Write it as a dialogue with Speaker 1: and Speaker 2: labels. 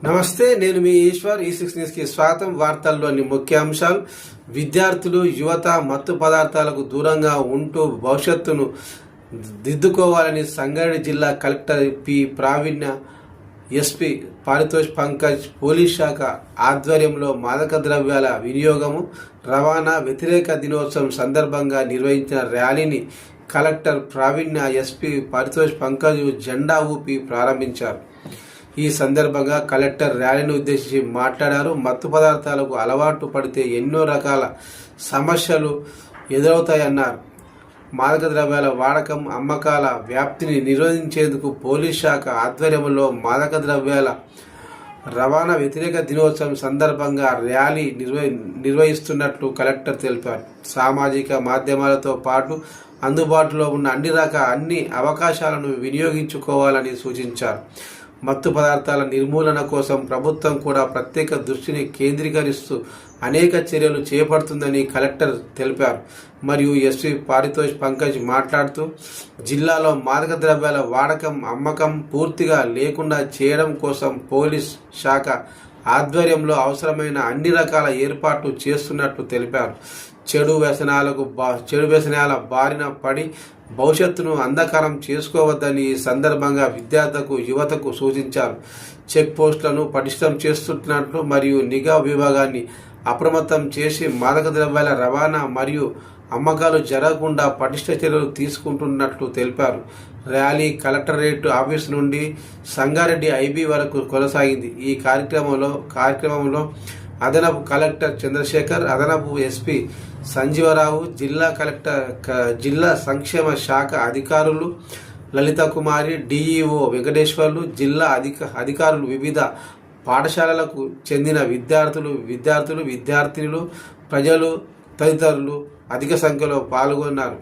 Speaker 1: నమస్తే, నేను మీ ఈశ్వర్. ఈ6 న్యూస్కి స్వాగతం. వార్తల్లోని ముఖ్యాంశాలు. విద్యార్థులు, యువత మత్తు పదార్థాలకు దూరంగా ఉంటూ భవిష్యత్తును దిద్దుకోవాలని సంగారెడ్డి జిల్లా కలెక్టర్ పి ప్రావీణ్య, ఎస్పీ పారితోష్ పంకజ్, పోలీస్ శాఖ ఆధ్వర్యంలో మాదక ద్రవ్యాల వినియోగము, రవాణా వ్యతిరేక దినోత్సవం సందర్భంగా నిర్వహించిన ర్యాలీని కలెక్టర్ ప్రావీణ్య, ఎస్పీ పారితోష్ పంకజ్ జెండా ఊపి ప్రారంభించారు. ఈ సందర్భంగా కలెక్టర్ ర్యాలీని ఉద్దేశించి మాట్లాడారు. మత్తు పదార్థాలకు అలవాటు పడితే ఎన్నో రకాల సమస్యలు ఎదురవుతాయన్నారు. మాదక ద్రవ్యాల వాడకం, అమ్మకాల వ్యాప్తిని నిరోధించేందుకు పోలీస్ శాఖ ఆధ్వర్యంలో మాదక ద్రవ్యాల రవాణా వ్యతిరేక దినోత్సవం సందర్భంగా ర్యాలీ నిర్వహిస్తున్నట్లు కలెక్టర్ తెలిపారు. సామాజిక మాధ్యమాలతో పాటు అందుబాటులో ఉన్న అన్ని అవకాశాలను వినియోగించుకోవాలని సూచించారు. మత్తు పదార్థాల నిర్మూలన కోసం ప్రభుత్వం కూడా ప్రత్యేక దృష్టిని కేంద్రీకరిస్తూ అనేక చర్యలు చేపడుతుందని కలెక్టర్ తెలిపారు. మరియు ఎస్పీ పారితోష్ పంకజ్ మాట్లాడుతూ జిల్లాలో మాదక ద్రవ్యాల వాడకం, అమ్మకం పూర్తిగా లేకుండా చేయడం కోసం పోలీస్ శాఖ ఆధ్వర్యంలో అవసరమైన అన్ని రకాల ఏర్పాట్లు చేస్తున్నట్లు తెలిపారు. చెడు వ్యసనాల బారిన పడి భవిష్యత్తును అంధకారం చేసుకోవద్దని ఈ సందర్భంగా విద్యార్థులకు, యువతకు సూచించారు. చెక్ పోస్టులను పటిష్టం చేస్తున్నట్లు మరియు నిఘా విభాగాన్ని అప్రమత్తం చేసి మాదక ద్రవ్యాల రవాణా మరియు అమ్మకాలు జరగకుండా పటిష్ట చర్యలు తీసుకుంటున్నట్లు తెలిపారు. ర్యాలీ కలెక్టరేట్ ఆఫీస్ నుండి సంగారెడ్డి ఐబీ వరకు కొనసాగింది. ఈ కార్యక్రమంలో అదనపు కలెక్టర్ చంద్రశేఖర్, అదనపు ఎస్పీ సంజీవరావు, జిల్లా సంక్షేమ శాఖ అధికారులు లలిత కుమారి, డిఈఓ వెంకటేశ్వర్లు, జిల్లా అధికారులు, వివిధ పాఠశాలలకు చెందిన విద్యార్థినులు, ప్రజలు తదితరులు అధిక సంఖ్యలో పాల్గొన్నారు.